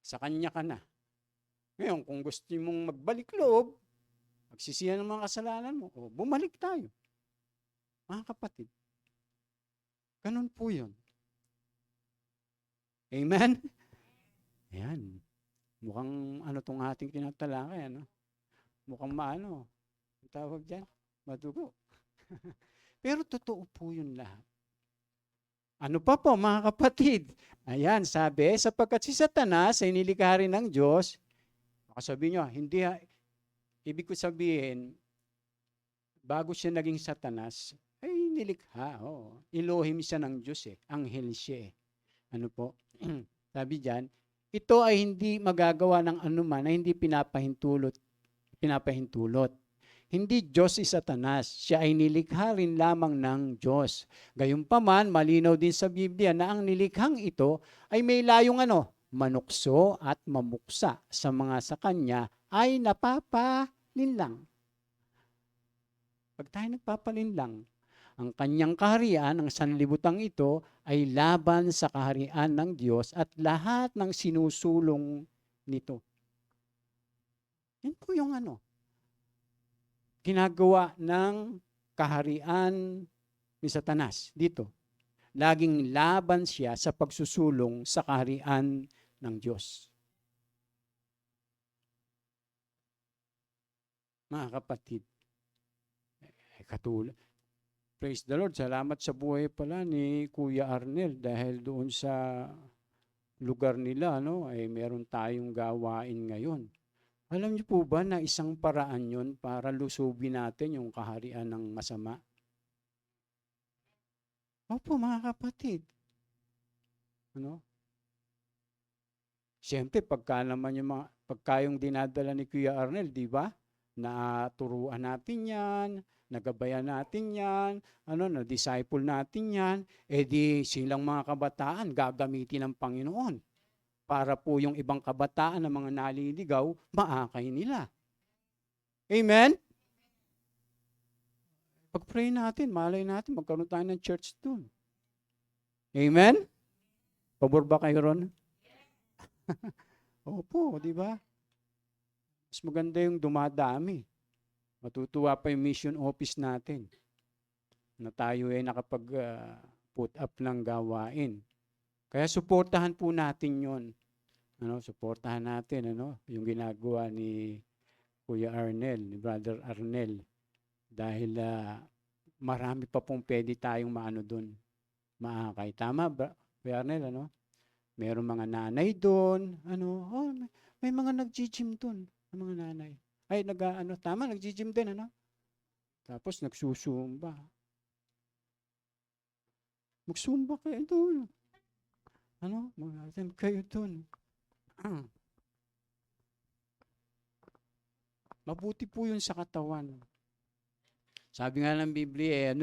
Speaker 1: Sa kanya ka na. Ngayon, kung gusto mong magbalik loob, magsisihan ng mga kasalanan mo, bumalik tayo. Mga kapatid. Ganun po yun. Amen? Ayan. Mukhang tong ating tinatalakay, Mukhang ang tawag dyan, madugo. Pero totoo po yun lahat. Ano pa po, mga kapatid? Ayan, sabi, sapagkat si Satanas ay nilikha rin ng Diyos, sabihin nyo, hindi, ibig ko sabihin, bago siya naging Satanas, ay nilikha, Elohim siya ng Diyos anghel siya Ano po? Sabi dyan, ito ay hindi magagawa ng anuman na hindi pinapahintulot. Hindi Diyos si Satanas. Siya ay nilikha rin lamang ng Diyos. Gayunpaman, malinaw din sa Biblia na ang nilikhang ito ay may layong manukso at mamuksa sa mga sa kanya ay napapalinlang. Pag tayo nagpapalinlang, ang kanyang kaharian, ang sanlibutang ito, ay laban sa kaharian ng Diyos at lahat ng sinusulong nito. Yan po yung ginagawa ng kaharian ni Satanas dito. Laging laban siya sa pagsusulong sa kaharian ng Diyos. Mga kapatid, katulad. Praise the Lord. Salamat sa buhay pala ni Kuya Arnel dahil doon sa lugar nila, no, ay meron tayong gawain ngayon. Alam niyo po ba na isang paraan yon para lusubin natin yung kaharian ng masama? Opo, mga kapatid. Ano? Siyempre, pagka yung dinadala ni Kuya Arnel, di ba? Naturuan natin yan, nagabayan natin yan, na-disciple natin yan, di silang mga kabataan gagamitin ng Panginoon para po yung ibang kabataan na mga naliligaw, maakay nila. Amen? Pag-pray natin, malay natin, magkaroon tayo ng church dun. Amen? Pabor ba kayo ron? Opo, di ba? Mas maganda yung dumadami. Matutuwa pa yung mission office natin na tayo ay nakapag-put up ng gawain. Kaya suportahan po natin yon. Suportahan natin yung ginagawa ni Kuya Arnel, ni Brother Arnel. Dahil marami pa pong pwede tayong doon. Maakay. Tama ba, Kuya Arnel, Merong mga nanay doon, may mga nag-gym doon, mga nanay. Ay, tama, nag-gym din, Tapos nagsusumba. Magsumba kayo doon. Mag-attend kayo doon. Mabuti po yun sa katawan. Sabi nga ng Biblia,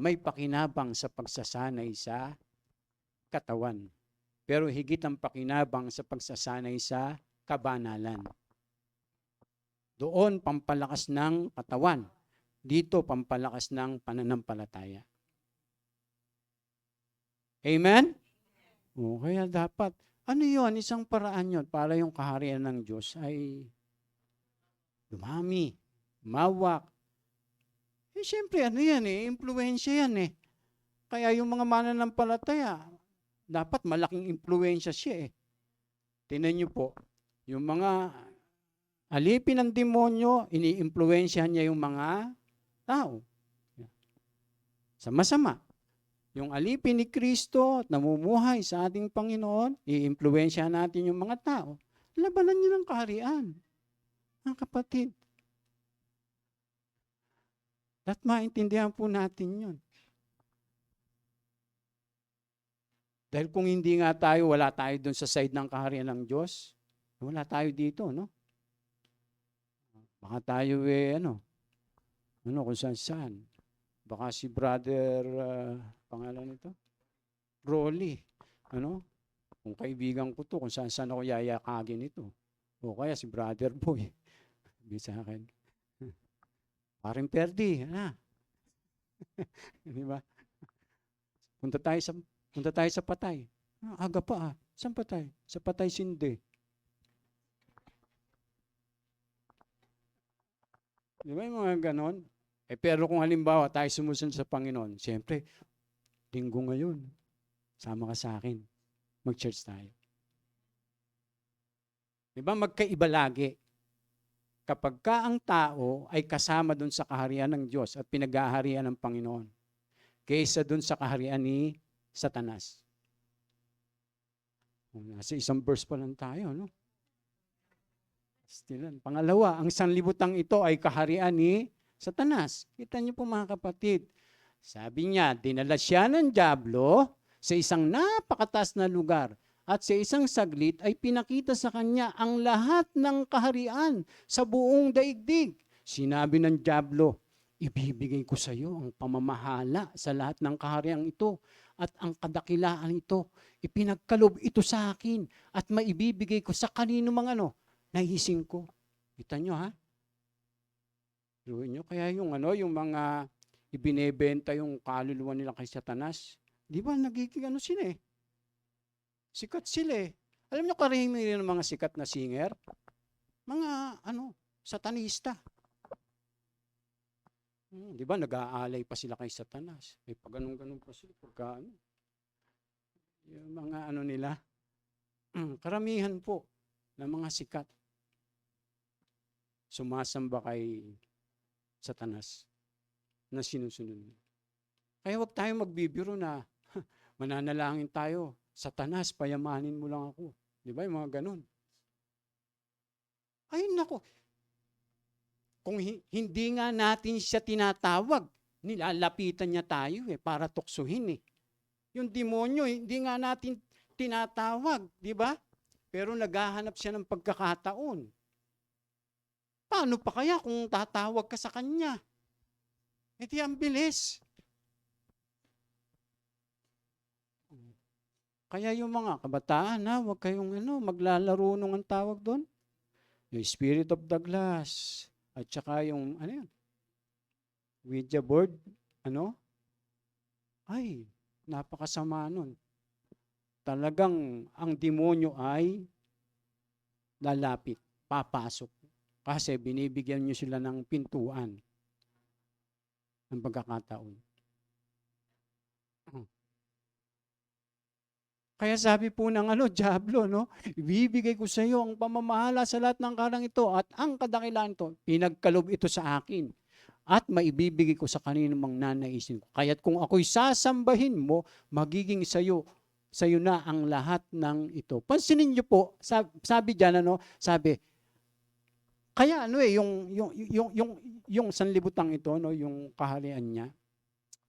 Speaker 1: may pakinabang sa pagsasanay sa katawan. Pero higit ang pakinabang sa pagsasanay sa kabanalan. Doon, pampalakas ng katawan. Dito, pampalakas ng pananampalataya. Amen? Kaya dapat, yun? Isang paraan yun para yung kaharian ng Diyos ay dumami, mawak. Siyempre, impluwensya yan. Kaya yung mga mananampalataya, dapat malaking impluwensya siya. Tingnan niyo po, yung mga alipin ng demonyo, ini-impluwensyahan niya yung mga tao. Sa masama. Yung alipin ni Kristo at namumuhay sa ating Panginoon, i-impluwensyahan natin yung mga tao. Labanan niyo ng kaharian. Mga kapatid. At maintindihan po natin yun. Dahil kung hindi nga tayo, wala tayo dun sa side ng kaharian ng Diyos, wala tayo dito, Baka tayo, kung saan. Baka si brother, pangalan nito? Rolly, Kung kaibigan ko to, kung saan ako yayakagin ito. O kaya si brother boy. Sabi sa akin, paring perdi, Di ba? Punta tayo sa patay. Aga pa Saan patay? Sa patay sindi. Di ba yung mga ganon? Pero kung halimbawa tayo sumusunod sa Panginoon, siyempre, linggo ngayon, sama ka sa akin. Mag-church tayo. Di ba magkaiba lagi? Kapag ka ang tao ay kasama dun sa kaharian ng Diyos at pinag-aaharian ng Panginoon, kaysa dun sa kaharian ni Satanas. Nasa isang verse pa lang tayo, Still, pangalawa, ang sanlibutan ito ay kaharian ni Satanas. Kita niyo po mga kapatid. Sabi niya, dinala siya ng dyablo sa isang napakataas na lugar at sa isang saglit ay pinakita sa kanya ang lahat ng kaharian sa buong daigdig. Sinabi ng dyablo, ibibigay ko sa iyo ang pamamahala sa lahat ng kahariang ito at ang kadakilaan ito. Ipinagkalob ito sa akin at maibibigay ko sa kanino mga nahising ko. Kita nyo Luhin nyo. Kaya yung mga ibinebenta yung kaluluwa nila kay Satanas, di ba nagiging sila Sikat sila Alam nyo karamihan ng mga sikat na singer? Mga satanista. Di ba nag-aalay pa sila kay Satanas? Pag ganun pa sila. Pagka yung mga nila, karamihan po ng mga sikat sumasamba kay Satanas na sinusunod. Kaya huwag tayong magbibiro na mananalangin tayo. Satanas, payamanin mo lang ako. Di ba? Yung mga ganun. Ay, nako. Kung hindi nga natin siya tinatawag, nilalapitan niya tayo para tuksuhin Yung demonyo, hindi nga natin tinatawag, di ba? Pero naghahanap siya ng pagkakataon. Paano pa kaya kung tatawag ka sa kanya? Di ang bilis. Kaya yung mga kabataan, huwag kayong maglalaro nung ang tawag doon. Yung Spirit of the Glass. At saka yung, Ouija board. Ay, napakasama nun. Talagang ang demonyo ay lalapit, papasok. Kasi binibigyan nyo sila ng pintuan ng pagkakataon. Kaya sabi po ng Diablo, ibibigay ko sa iyo ang pamamahala sa lahat ng karang ito at ang kadakilaan ito, pinagkalob ito sa akin at maibibigay ko sa kanino mang nanaisin ko. Kaya't kung ako'y sasambahin mo, magiging sa iyo na ang lahat ng ito. Pansinin niyo po, sabi diyan sabi, kaya yung sanlibutan ito, yung kaharian niya,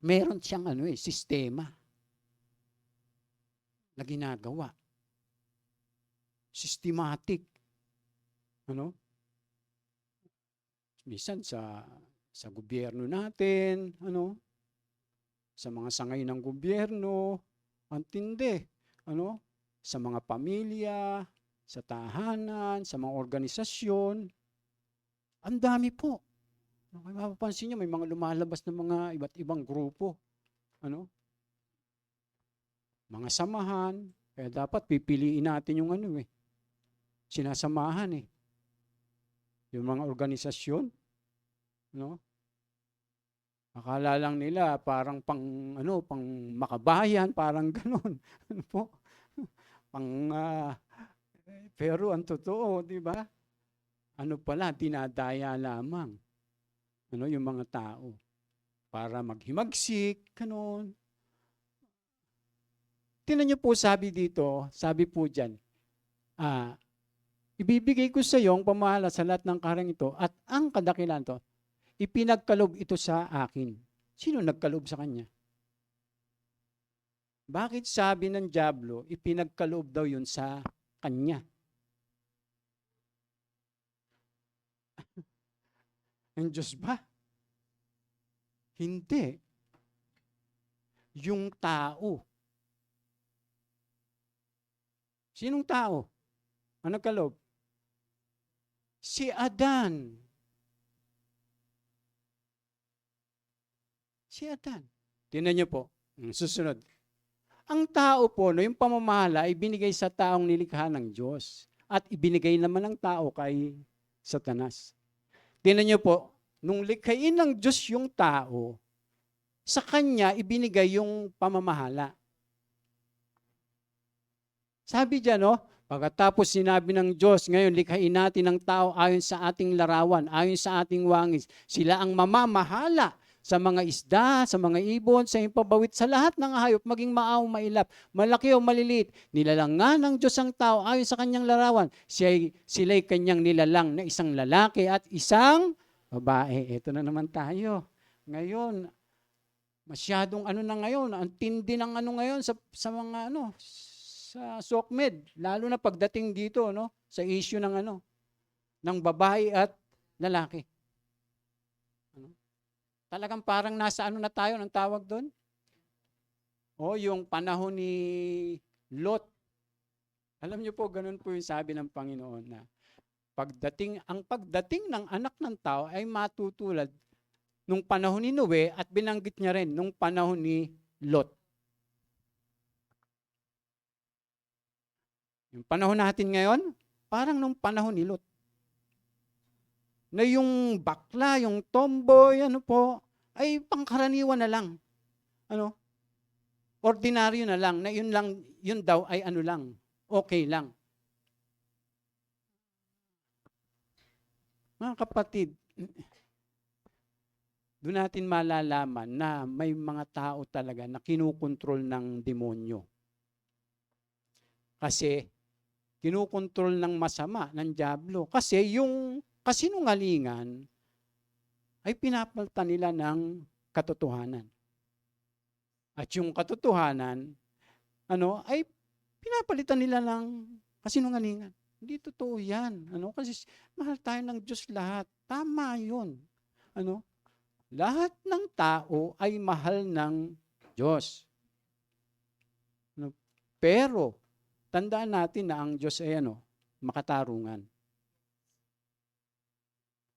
Speaker 1: meron siyang sistema na ginagawa. Systematic. Minsan sa gobyerno natin, sa mga sangay ng gobyerno, ang tindi, sa mga pamilya, sa tahanan, sa mga organisasyon, ang dami po. Mapapansin niyo, may mga lumalabas na mga iba't ibang grupo. Mga samahan, kaya dapat pipiliin natin yung sinasamahan Yung mga organisasyon, akala lang nila parang pang makabayan, parang gano'n. Pero ang totoo, di ba? Pala, dinadaya lamang. Yung mga tao. Para maghimagsik, gano'n. Tingnan niyo po sabi dito, sabi po dyan, ibibigay ko sa iyo ang pamahala sa lahat ng karang ito at ang kadakilan to, ipinagkalob ito sa akin. Sino nagkalob sa kanya? Bakit sabi ng Diablo, ipinagkalob daw yun sa kanya? Ang Diyos ba? Hindi. Yung tao. Sinong tao? Ang nagkalob? Si Adan. Si Adan. Tingnan niyo po. Susunod. Ang tao po, yung pamamahala ay binigay sa taong nilikha ng Diyos. At ibinigay naman ng tao kay Satanas. Tingnan niyo po, nung likhain ng Diyos yung tao, sa kanya ibinigay yung pamamahala. Sabi diyan, pagkatapos sinabi ng Diyos, ngayon likhain natin ang tao ayon sa ating larawan, ayon sa ating wangis. Sila ang mamamahala sa mga isda, sa mga ibon, sa impabawit, sa lahat ng hayop, maging maaw, mailap, malaki o maliliit. Nilalang nga ng Diyos ang tao ayon sa kanyang larawan. Sila'y kanyang nilalang na isang lalaki at isang babae. Ito na naman tayo. Ngayon, masyadong na ngayon, ang tindi ng ngayon sa mga sa SOCMED, lalo na pagdating dito, sa issue ng ng babae at lalaki. Talagang parang nasa na tayo, ng tawag doon? Yung panahon ni Lot. Alam niyo po, ganun po yung sabi ng Panginoon na ang pagdating ng anak ng tao ay matutulad nung panahon ni Noe at binanggit niya rin nung panahon ni Lot. Yung panahon natin ngayon, parang nung panahon ni Lot. Na yung bakla, yung tomboy, ay pangkaraniwan na lang. Ordinaryo na lang, na yun daw ay okay lang. Mga kapatid, doon natin malalaman na may mga tao talaga na kinukontrol ng demonyo. Kasi kinukontrol ng masama, ng dyablo. Kasi yung kasinungalingan ay pinapalitan nila ng katotohanan. At yung katotohanan, ay pinapalitan nila ng kasinungalingan. Hindi totoo yan. Kasi mahal tayo ng Diyos lahat. Tama yun. Lahat ng tao ay mahal ng Diyos. Pero, tandaan natin na ang Diyos ay makatarungan.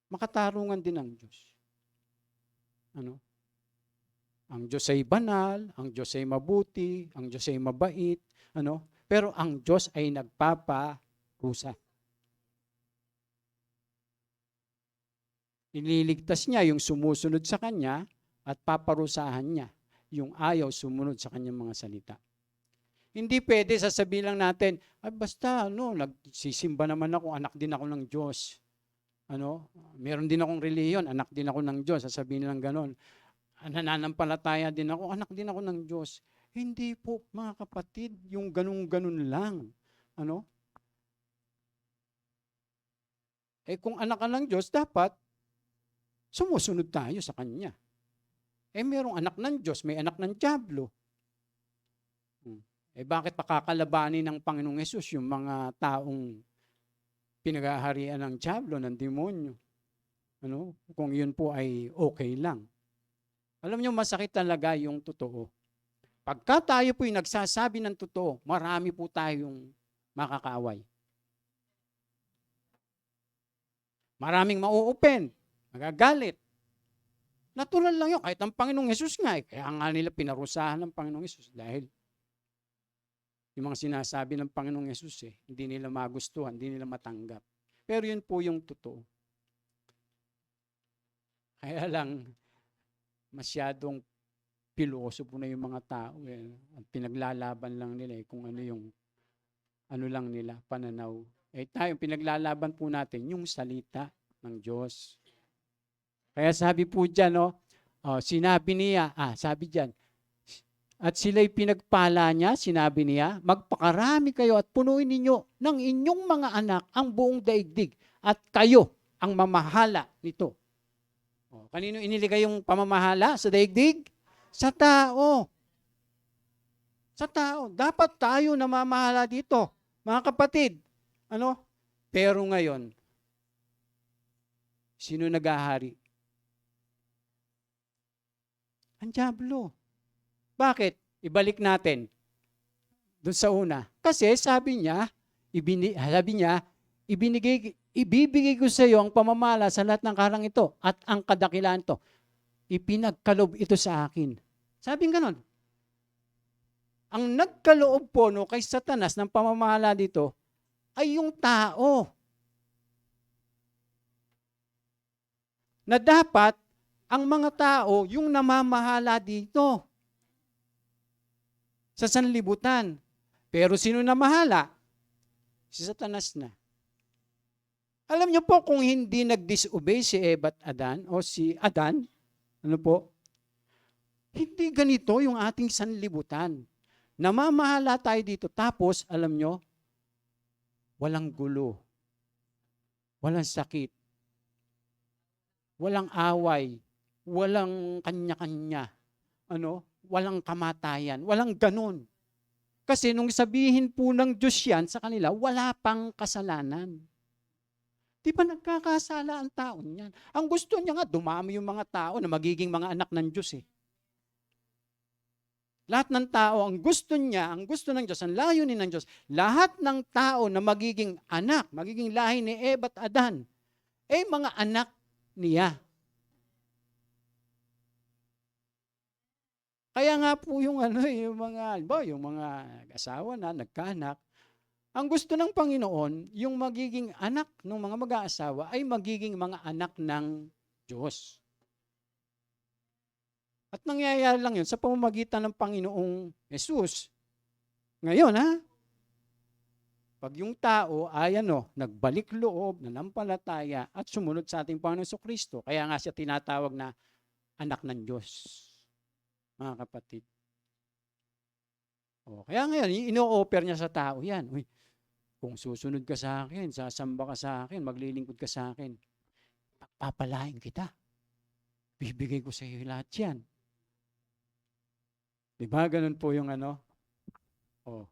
Speaker 1: Makatarungan din ang Diyos. Ang Diyos ay banal, ang Diyos ay mabuti, ang Diyos ay mabait, pero ang Diyos ay nagpaparusa. Ililigtas niya yung sumusunod sa Kanya at paparusahan niya yung ayaw sumunod sa Kanyang mga salita. Hindi pwede sasabihin lang natin, basta nagsisimba naman ako, anak din ako ng Diyos. Meron din akong reliyon, anak din ako ng Diyos. Sasabihin lang ganon. Nananampalataya din ako, anak din ako ng Diyos. Hindi po, mga kapatid, yung ganun-ganun lang. Kung anak ka ng Diyos, dapat sumusunod tayo sa Kanya. Merong anak ng Diyos, may anak ng dyablo. Bakit pakakalabanin ng Panginoong Hesus yung mga taong pinagaharian ng dyablo, ng demonyo? Kung yun po ay okay lang. Alam niyo, masakit talaga yung totoo. Pagka tayo po'y nagsasabi ng totoo, marami po tayong makakaaway. Maraming mauupen, magagalit. Natural lang yun, kahit ang Panginoong Hesus nga, kaya nga nila pinarusahan ng Panginoong Hesus dahil yung mga sinasabi ng Panginoong Hesus, hindi nila magustuhan, hindi nila matanggap. Pero yun po yung totoo. Kaya lang, masyadong piloso po na yung mga tao. At pinaglalaban lang nila kung ano lang nila, pananaw. Tayo, pinaglalaban po natin yung salita ng Diyos. Kaya sabi po dyan, sinabi niya, sabi dyan, at sila'y pinagpala niya, sinabi niya, magpakarami kayo at punuin ninyo ng inyong mga anak ang buong daigdig at kayo ang mamahala nito. Kanino iniligay yung pamamahala sa daigdig? Sa tao. Sa tao. Dapat tayo namamahala dito, mga kapatid. Pero ngayon, sino nag-ahari? Ang dyablo. Bakit? Ibalik natin doon sa una. Kasi sabi niya, ibibigay ko sa iyo ang pamamala sa lahat ng karang ito at ang kadakilaan ito. Ipinagkaloob ito sa akin. Sabi ganon. Ang nagkaloob po kay Satanas ng pamamala dito ay yung tao. Na dapat ang mga tao yung namamahala dito sa sanlibutan. Pero sino namahala? Si Satanas na. Alam niyo po kung hindi nag-disobey si Eva at Adan o si Adan, hindi ganito yung ating sanlibutan. Namamahala tayo dito. Tapos, alam nyo, walang gulo. Walang sakit. Walang away. Walang kanya-kanya. Walang kamatayan. Walang ganun. Kasi nung sabihin po ng Diyos yan sa kanila, wala pang kasalanan. Di ba nagkakasala ang tao niyan? Ang gusto niya nga, dumami yung mga tao na magiging mga anak ng Diyos Lahat ng tao, ang gusto ng Diyos, ang layunin ng Diyos, lahat ng tao na magiging anak, magiging lahi ni Eva at Adan, mga anak niya. Kaya nga po yung mga asawa na nagkaanak, ang gusto ng Panginoon, yung magiging anak ng mga mag-aasawa ay magiging mga anak ng Diyos. At nangyayari lang yun sa pamamagitan ng Panginoong Hesus. Ngayon, pag yung tao ay nagbalik loob, nanampalataya at sumunod sa ating Panginoon Kristo, kaya nga siya tinatawag na anak ng Diyos. Mga kapatid. O, kaya ngayon, ino-offer niya sa tao yan. Uy, kung susunod ka sa akin, sasamba ka sa akin, maglilingkod ka sa akin, papalain kita. Bibigay ko sa iyo lahat yan. Diba? Ganun po yung ano. O.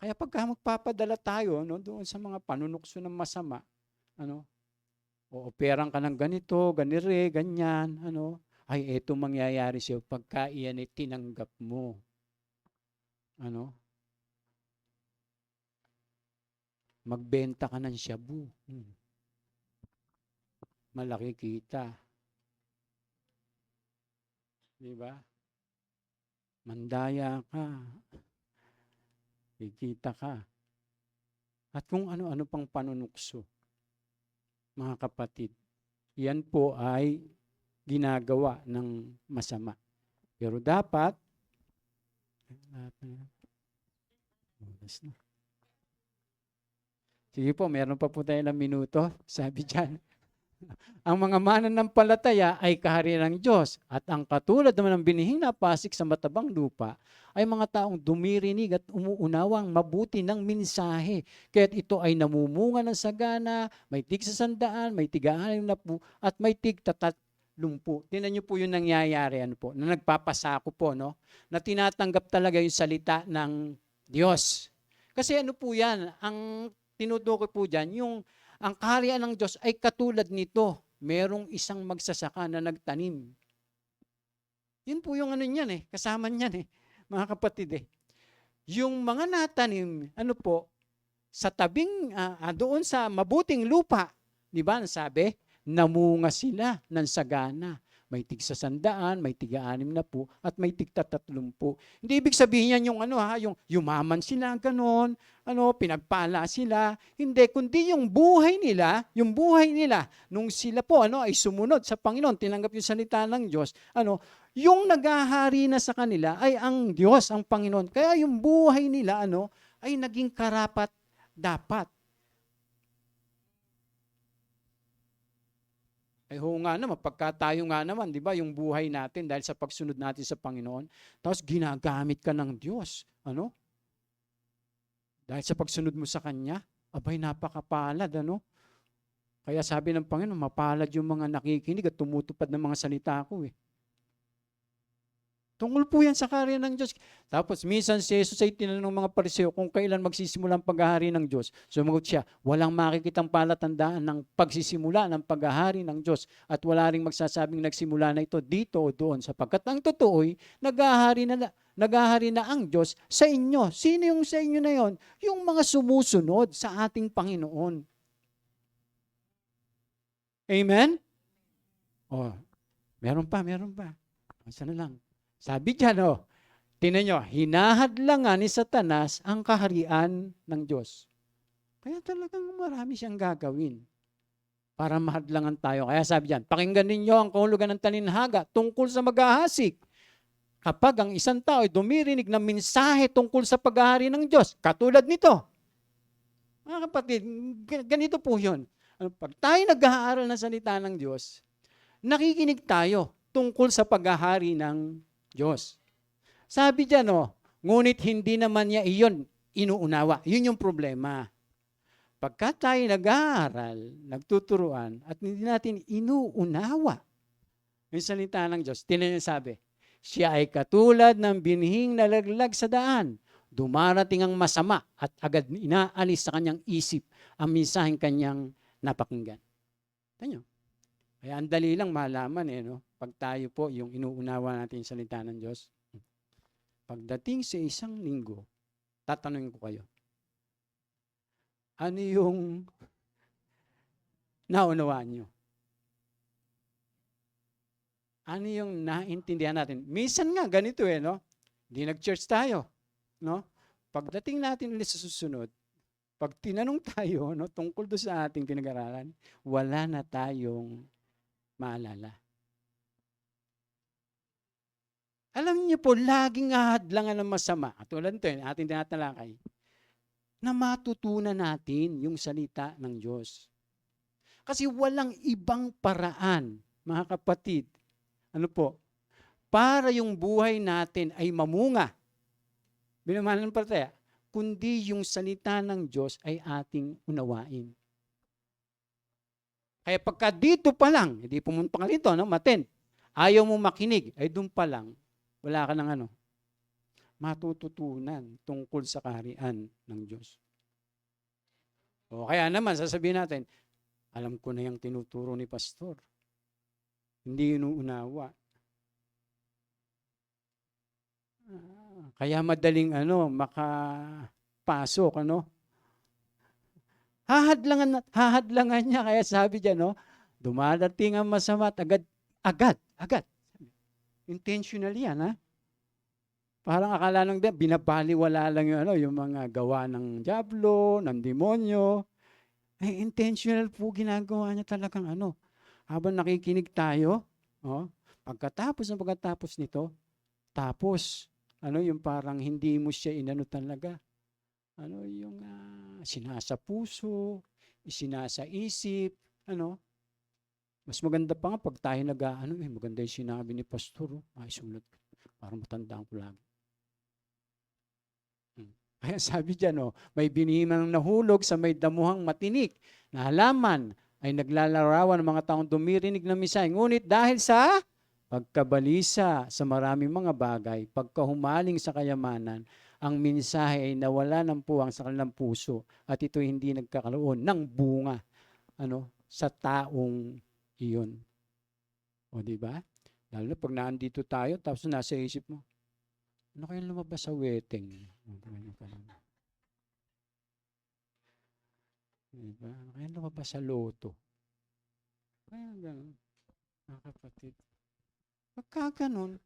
Speaker 1: Kaya pagka magpapadala tayo no, doon sa mga panunukso ng masama, ano, o operan ka ng ganito, ganire, ganyan, ano, ay eto mangyayari sa'yo pagka iyan ay tinanggap mo. Ano? Magbenta ka ng shabu. Malaki kita. Di ba? Mandaya ka. Kikita ka. At kung ano-ano pang panunukso. Mga kapatid, yan po ay ginagawa ng masama. Pero dapat, sige po, meron pa po tayo ng minuto. Sabi dyan, ang mga mananampalataya ay kaharian ng Diyos at ang katulad naman ng binihing napasik sa matabang lupa ay mga taong dumirinig at umuunawang mabuti ng mensahe. Kaya't ito ay namumunga ng sagana, may tig 100, may tig 60 at may tig 30. Tingnan niyo po yung nangyayari ano po, na nagpapasako po, no? Na tinatanggap talaga yung salita ng Diyos. Kasi ano po yan, ang tinutukoy po dyan, yung ang kaharian ng Diyos ay katulad nito. Merong isang magsasaka na nagtanim. Yun po yung ano niyan kasama niyan mga kapatid Yung mga natanim, ano po, sa tabing, doon sa mabuting lupa, di ba, nasabi, namunga sila ng sagana. May tig 100, may tig 60 at may tig 30. Hindi ibig sabihin yan yung yung yumaman sila ganon, pinagpala sila. Hindi, kundi yung buhay nila nung sila po ay sumunod sa Panginoon, tinanggap yung salita ng Diyos, yung naghahari na sa kanila ay ang Diyos, ang Panginoon. Kaya yung buhay nila ay naging karapat dapat. Ay nga naman, pagka tayo nga naman, di ba, yung buhay natin dahil sa pagsunod natin sa Panginoon, tapos ginagamit ka ng Diyos. Dahil sa pagsunod mo sa Kanya, abay napakapalad, Kaya sabi ng Panginoon, mapalad yung mga nakikinig at tumutupad ng mga salita ko Tungkol po yan sa kaharian ng Diyos. Tapos minsan si Jesus ay tinanong ng mga Pariseo kung kailan magsisimula ang paghahari ng Diyos. Sumagot siya, walang makikitang palatandaan ng pagsisimula ng paghahari ng Diyos at wala ring magsasabing nagsimula na ito dito o doon sapagkat ang totoo'y naghahari na ang Diyos sa inyo. Sino yung sa inyo na yon? Yung mga sumusunod sa ating Panginoon. Amen? Meron pa. Saan na lang? Sabi dyan, tingnan nyo, hinahadlangan ni Satanas ang kaharian ng Diyos. Kaya talagang marami siyang gagawin para mahadlangan tayo. Kaya sabi dyan, pakinggan ninyo ang kahulugan ng talinhaga tungkol sa maghahasik. Kapag ang isang tao ay dumirinig ng mensahe tungkol sa paghahari ng Diyos, katulad nito. Mga kapatid, ganito po yun. Pag tayo nag-aaral ng salita ng Diyos, nakikinig tayo tungkol sa paghahari ng Diyos. Sabi dyan, ngunit hindi naman niya iyon inuunawa. Yun yung problema. Pagka tayo nag-aaral, nagtuturuan, at hindi natin inuunawa yung salita ng Diyos, sabi, siya ay katulad ng binhing nalaglag sa daan. Dumarating ang masama at agad inaalis sa kanyang isip ang mensaheng kanyang napakinggan. Tanyo. Kaya ang dali lang malaman pag tayo po yung inuunawa natin yung salita ng Diyos. Pagdating sa isang linggo, tatanungin ko kayo, ano yung naunawaan nyo? Ano yung naintindihan natin? Minsan nga, ganito Hindi nag-church tayo, Pagdating natin ulit sa susunod, pag tinanong tayo, tungkol doon sa ating pinag-aralan, wala na tayong maalala. Alam niyo po, laging ahadlangan ng masama. At tulad nito, ating tinatalakay, na matutunan natin yung salita ng Diyos. Kasi walang ibang paraan, mga kapatid, para yung buhay natin ay mamunga Binamanampalataya, kundi yung salita ng Diyos ay ating unawain. Kaya pagka dito pa lang, hindi pumunta ka dito, no? Maten, ayaw mo makinig, ay doon pa lang, wala ka ng matututunan tungkol sa kaharian ng Diyos. O kaya naman, sasabihin natin, alam ko na yung tinuturo ni pastor. Hindi inuunawa. Kaya madaling makapasok, Hahadlangan niya, kaya sabi diyan, dumadating ang masama at agad. Intentional yan, ha? Parang akala lang din, binabaliwala lang yung mga gawa ng dyablo, ng demonyo. Intentional po ginagawa niya talagang habang nakikinig tayo, pagkatapos nito, yung parang hindi mo siya talaga. Yung sinasa puso, isinasa isip, Mas maganda pa nga pag tayo maganda yung sinabi ni pastor, ay sulat, parang matandaan ko lang. Kaya sabi diyan, may binihimang nahulog sa may damuhang matinik na halaman ay naglalarawan ng mga taong dumirinig ng misay. Ngunit dahil sa pagkabalisa sa maraming mga bagay, pagkahumaling sa kayamanan, ang mensahe ay nawala ng puwang sa kanilang puso at ito hindi nagkakaroon ng bunga sa taong iyon. O di ba? Lalo na pag naandito tayo tapos nasa isip mo, ano kaya lumabas sa wedding? Diba? Ano kaya lumabas sa loto? Kaya gano'n, mga kapatid. Pagka gano'n,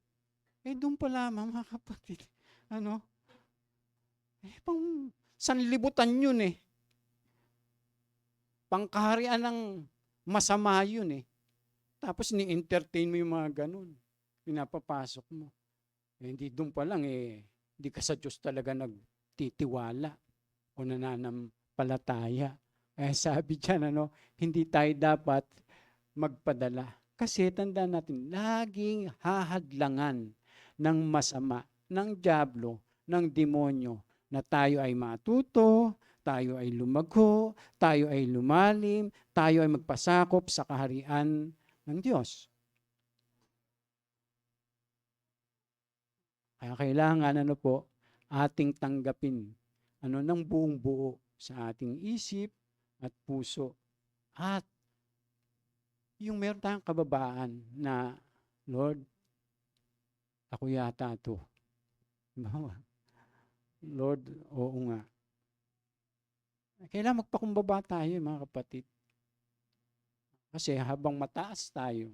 Speaker 1: doon pa lamang, mga kapatid, pang sanlibutan yun pangkaharian ng masama yun Tapos ni-entertain mo yung mga ganun. Pinapapasok mo. Hindi doon pa lang hindi ka sa Diyos talaga nagtitiwala o nananampalataya. Sabi dyan, hindi tayo dapat magpadala. Kasi tandaan natin, laging hahadlangan ng masama, ng dyablo, ng demonyo, na tayo ay matuto, tayo ay lumago, tayo ay lumalim, tayo ay magpasakop sa kaharian ng Diyos. Kaya kailangan ating tanggapin ng buong buo sa ating isip at puso. At yung meron tayong kababaan na, Lord, ako yata to. Lord, oo nga. Kailangan magpakumbaba tayo, mga kapatid. Kasi habang mataas tayo,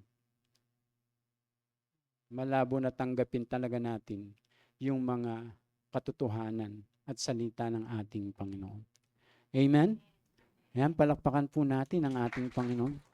Speaker 1: malabo na tanggapin talaga natin yung mga katotohanan at salita ng ating Panginoon. Amen? Ayan, palakpakan po natin ang ating Panginoon.